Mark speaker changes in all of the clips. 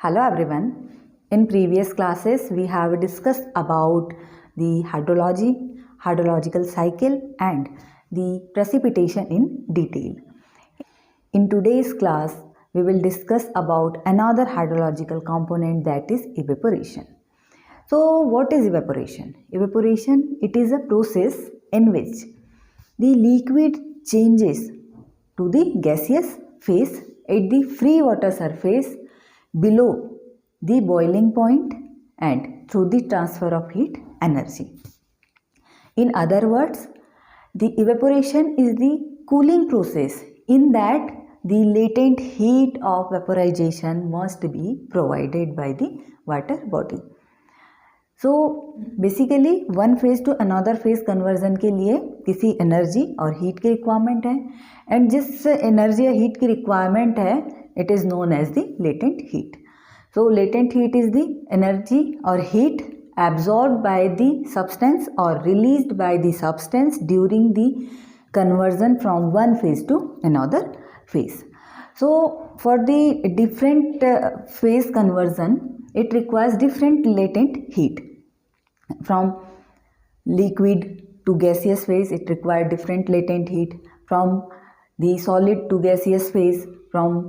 Speaker 1: Hello everyone. In previous classes we have discussed about the hydrology, hydrological cycle and the precipitation in detail. In today's class we will discuss about another hydrological component, that is evaporation. So what is evaporation? Evaporation, it is a process in which the liquid changes to the gaseous phase at the free water surface below the boiling point and through the transfer of heat energy. In other words, the evaporation is the cooling process in that the latent heat of vaporization must be provided by the water body. So basically one phase two another phase conversion के लिए किसी energy और heat की requirement है, and जिस energy या heat की requirement है it is known as the latent heat. So latent heat is the energy और heat absorbed by the substance or released by the substance during the conversion from one phase to another phase. So for the different phase conversion it requires different latent heat. From liquid to gaseous phase it requires different latent heat. From the solid to gaseous phase, from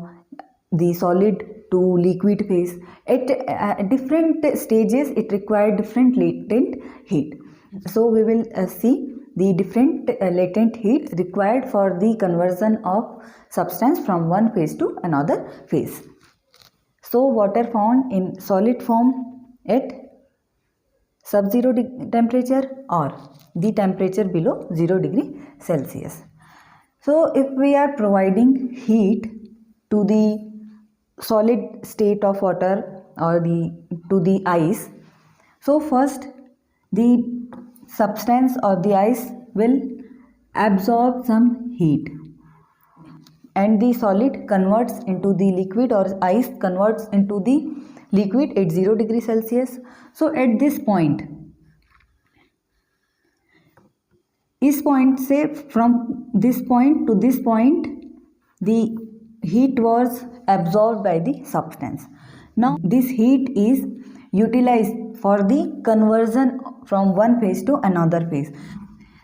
Speaker 1: the solid to liquid phase, at different stages it requires different latent heat. So we will see the different latent heat required for the conversion of substance from one phase to another phase. So water found in solid form at sub-zero temperature or the temperature below 0 degree Celsius. So if we are providing heat to the solid state of water or to the ice, so first the substance or the ice will absorb some heat and the solid converts into the liquid or ice converts into the liquid at 0 degree Celsius. So at this point, इस point से from this point to this point the heat was absorbed by the substance. Now this heat is utilized for the conversion from one phase to another phase.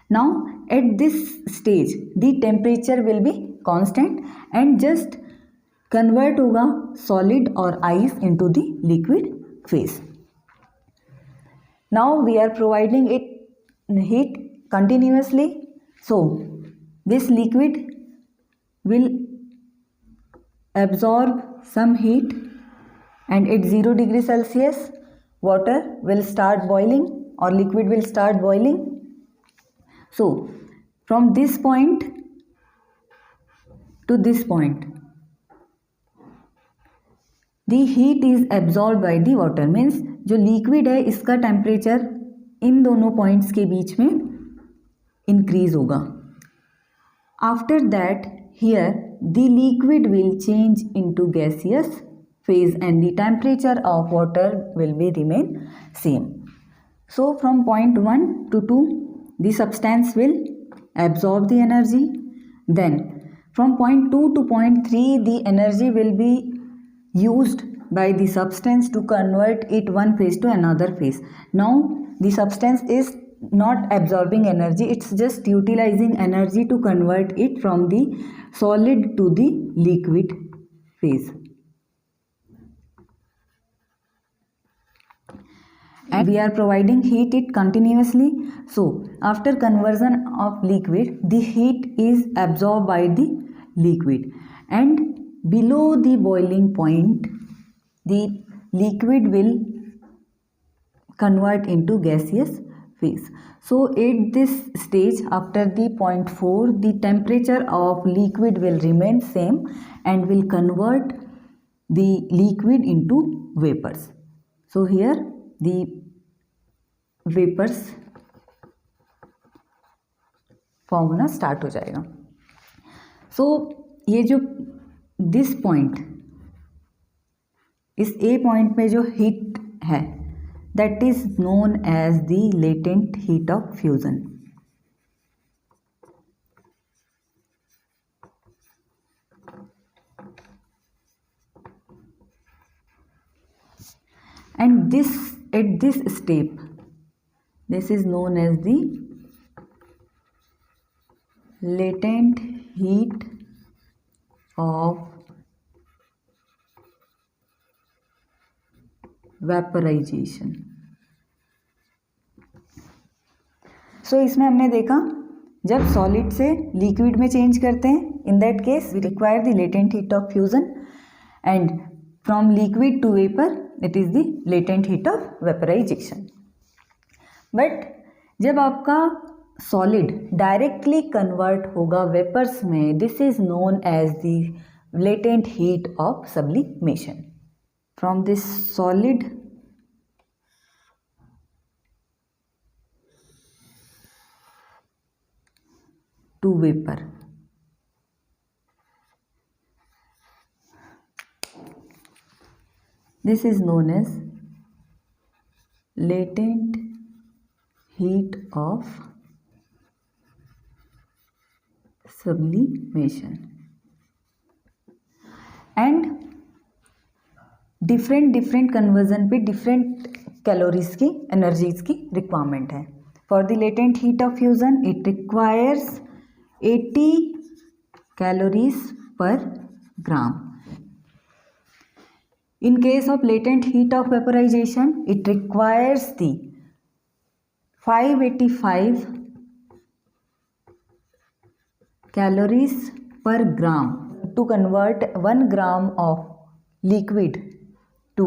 Speaker 1: Now at this stage the temperature will be constant and just convert होगा solid or ice into the liquid phase. Now we are providing it heat continuously, so this liquid will absorb some heat and at 0 degree Celsius water will start boiling or liquid will start boiling. So from this point to this point the heat is absorbed by the water, means जो liquid है इसका temperature इन दोनों points के बीच में increase होगा. After that here the liquid will change into gaseous phase and the temperature of water will be remain same. So from point 1 to 2 the substance will absorb the energy, then from point 2 to point 3 the energy will be used by the substance to convert it one phase to another phase. Now the substance is not absorbing energy, it's just utilizing energy to convert it from the solid to the liquid phase. And we are providing heat it continuously. So after conversion of liquid the heat is absorbed by the liquid and below the boiling point the liquid will convert into gaseous phase. So at this stage after the point 4 the temperature of liquid will remain same and will convert the liquid into vapors. So here the vapors form होना start हो जाएगा. सो ये जो this point इस ए point में जो heat है that is known as the latent heat of fusion. and at this step, this is known as the latent heat of vaporization. सो इसमें हमने देखा जब सॉलिड से लिक्विड में चेंज करते हैं, in that case we require the latent heat of fusion, and from liquid to vapour it is the latent heat of vaporisation. But जब आपका सॉलिड डायरेक्टली कन्वर्ट होगा वेपर्स में, this is known as the latent heat of sublimation. From this solid to vapor. This is known as latent heat of sublimation. And different conversion पे different calories की energies की requirement है. For the latent heat of fusion, it requires 80 calories per gram. In case of latent heat of vaporization, it requires the 585 calories per gram to convert 1 gram of liquid to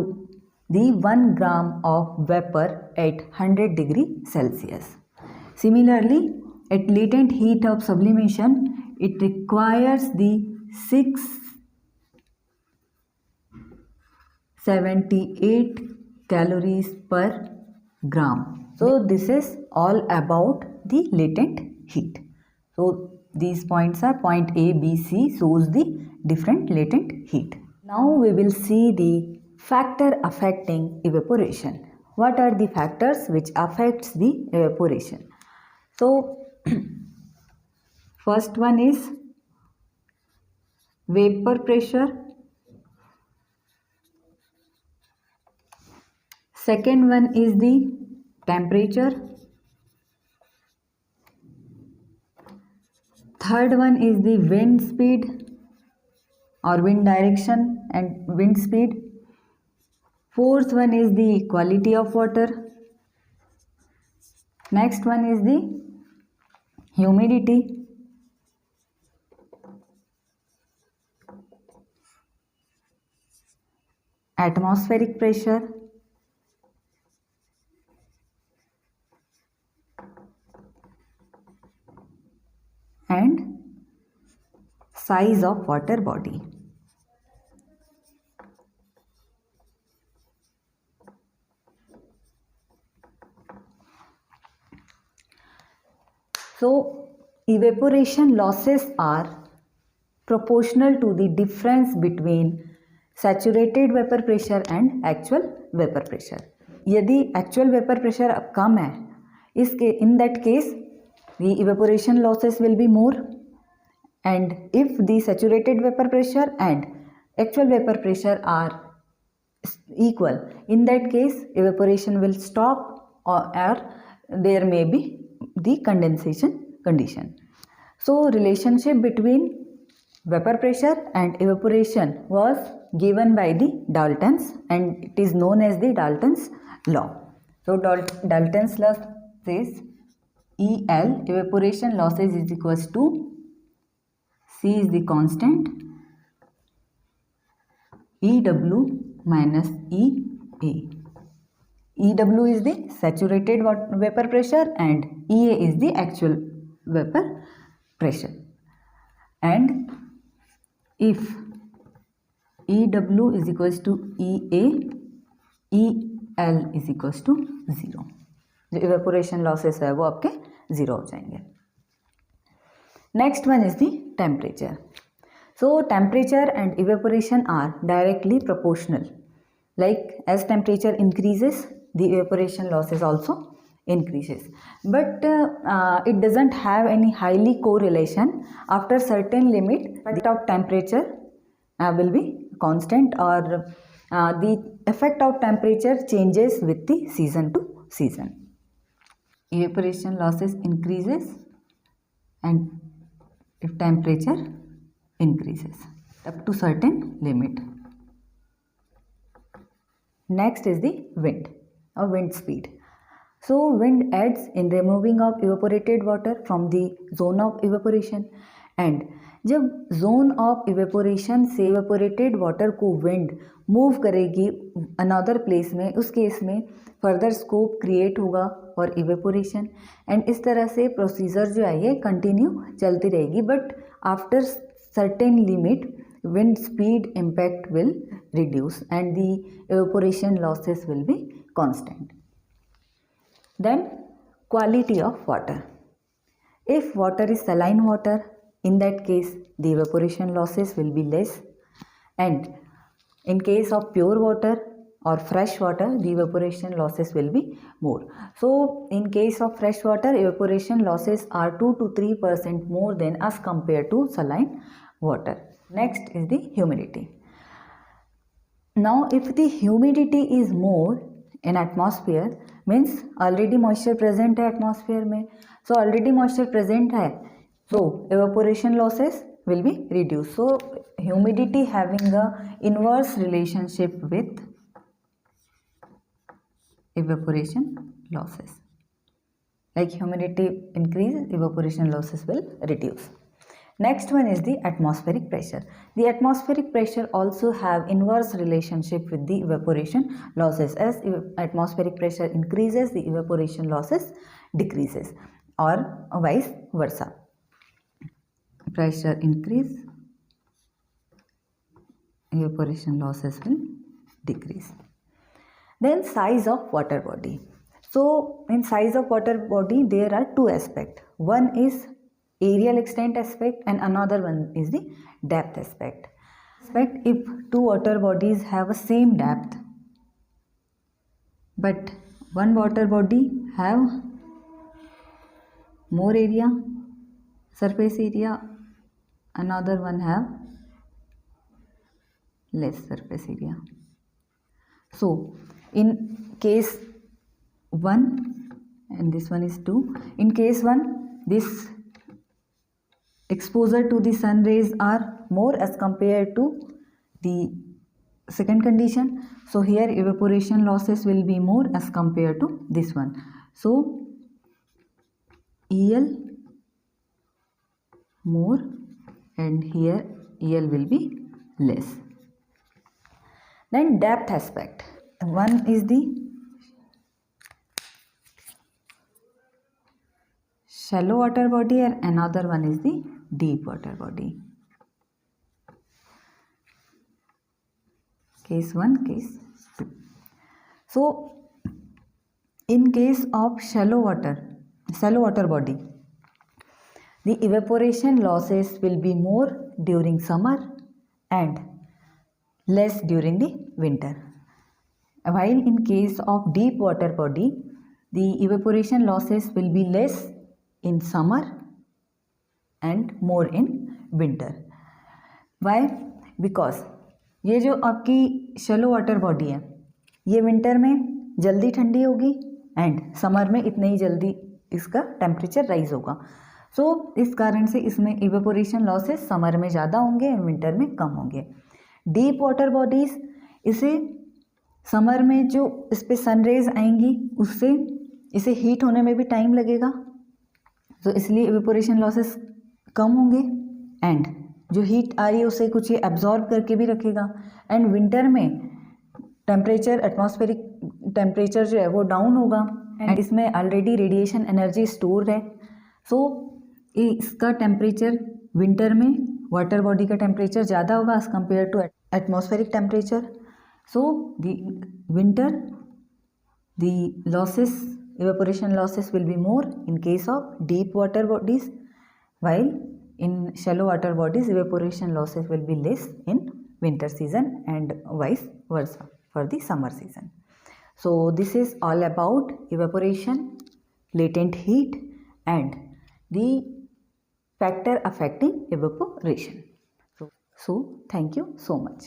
Speaker 1: the 1 gram of vapor at 100 degree Celsius. Similarly, at latent heat of sublimation, it requires the 678 calories per gram. So this is all about the latent heat. So these points are point A, B, C shows the different latent heat. Now we will see the factor affecting evaporation. What are the factors which affects the evaporation? So first one is vapor pressure, second one is the temperature, third one is the wind speed or wind direction and wind speed, fourth one is the quality of water, next one is the humidity, atmospheric pressure, and size of water body. So evaporation losses are proportional to the difference between saturated vapor pressure and actual vapor pressure. यदि actual vapor pressure अब कम है, इसके in that case the evaporation losses will be more, and if the saturated vapor pressure and actual vapor pressure are equal, in that case evaporation will stop or there may be the condensation condition. So relationship between vapor pressure and evaporation was given by the Dalton's, and it is known as the Dalton's law. So Dalton's law says EL, evaporation losses, is equals to C is the constant, EW minus EA. EW is the saturated vapor pressure and EA is the actual vapor pressure. And if EW is equals to EA, EL is equals to 0. जो evaporation losses है वो आपके 0 हो जाएंगे. Next one is the temperature. So temperature and evaporation are directly proportional. Like as temperature increases, the evaporation losses also increases. But it doesn't have any highly correlation. After certain limit, the top temperature will be constant, or The effect of temperature changes with the season to season. Evaporation losses increases and if temperature increases up to certain limit. Next is the wind or wind speed. So wind aids in removing of evaporated water from the zone of evaporation, and जब zone of evaporation से evaporated water को wind move करेगी another place में, उस case में further scope create होगा for evaporation, and इस तरह से प्रोसीजर जो है ये कंटिन्यू चलती रहेगी, but after certain limit wind speed impact will reduce and the evaporation losses will be constant. Then quality of water. If water is saline water, in that case the evaporation losses will be less, and in case of pure water or fresh water the evaporation losses will be more. So in case of fresh water evaporation losses are 2 to 3% more than as compared to saline water. Next is the humidity. Now if the humidity is more in atmosphere means already moisture present है atmosphere में, so already moisture present है, so evaporation losses will be reduced. So humidity having a inverse relationship with evaporation losses. Like humidity increases, evaporation losses will reduce. Next one is the atmospheric pressure. The atmospheric pressure also have inverse relationship with the evaporation losses. As atmospheric pressure increases, the evaporation losses decreases, or vice versa. Pressure increase, evaporation losses will decrease. Then size of water body. So in size of water body there are two aspects. One is areal extent aspect and another one is the depth aspect. If two water bodies have a same depth but one water body have more area, surface area, another one have less surface area. So in case 1 and this one is 2, in case 1 this exposure to the sun rays are more as compared to the second condition, so here evaporation losses will be more as compared to this one. So EL more and here EL will be less. Then depth aspect. One is the shallow water body and another one is the deep water body. Case 1, case 2. So in case of shallow water body, the evaporation losses will be more during summer and less during the winter. While in case of deep water body, the evaporation losses will be less in summer and more in winter. Why? Because ये जो आपकी shallow water body है ये winter में जल्दी ठंडी होगी and summer में इतने ही जल्दी इसका temperature rise होगा. So इस कारण से इसमें evaporation losses summer में ज़्यादा होंगे and winter में कम होंगे. Deep water bodies इसे समर में जो इस पर सन रेज आएंगी उससे इसे हीट होने में भी टाइम लगेगा, तो इसलिए इवेपोरेशन लॉसेस कम होंगे एंड जो हीट आ रही है उसे कुछ ये एब्जॉर्ब करके भी रखेगा. एंड विंटर में टेम्परेचर एटमॉस्फेरिक टेम्परेचर जो है वो डाउन होगा एंड इसमें ऑलरेडी रेडिएशन एनर्जी स्टोर है. सो इसका टेम्परेचर विंटर में वाटर बॉडी का टेम्परेचर ज़्यादा होगा as compare to atmospheric temperature. So the winter, the losses, evaporation losses will be more in case of deep water bodies, while in shallow water bodies evaporation losses will be less in winter season and vice versa for the summer season. So this is all about evaporation, latent heat and the factor affecting evaporation. So thank you so much.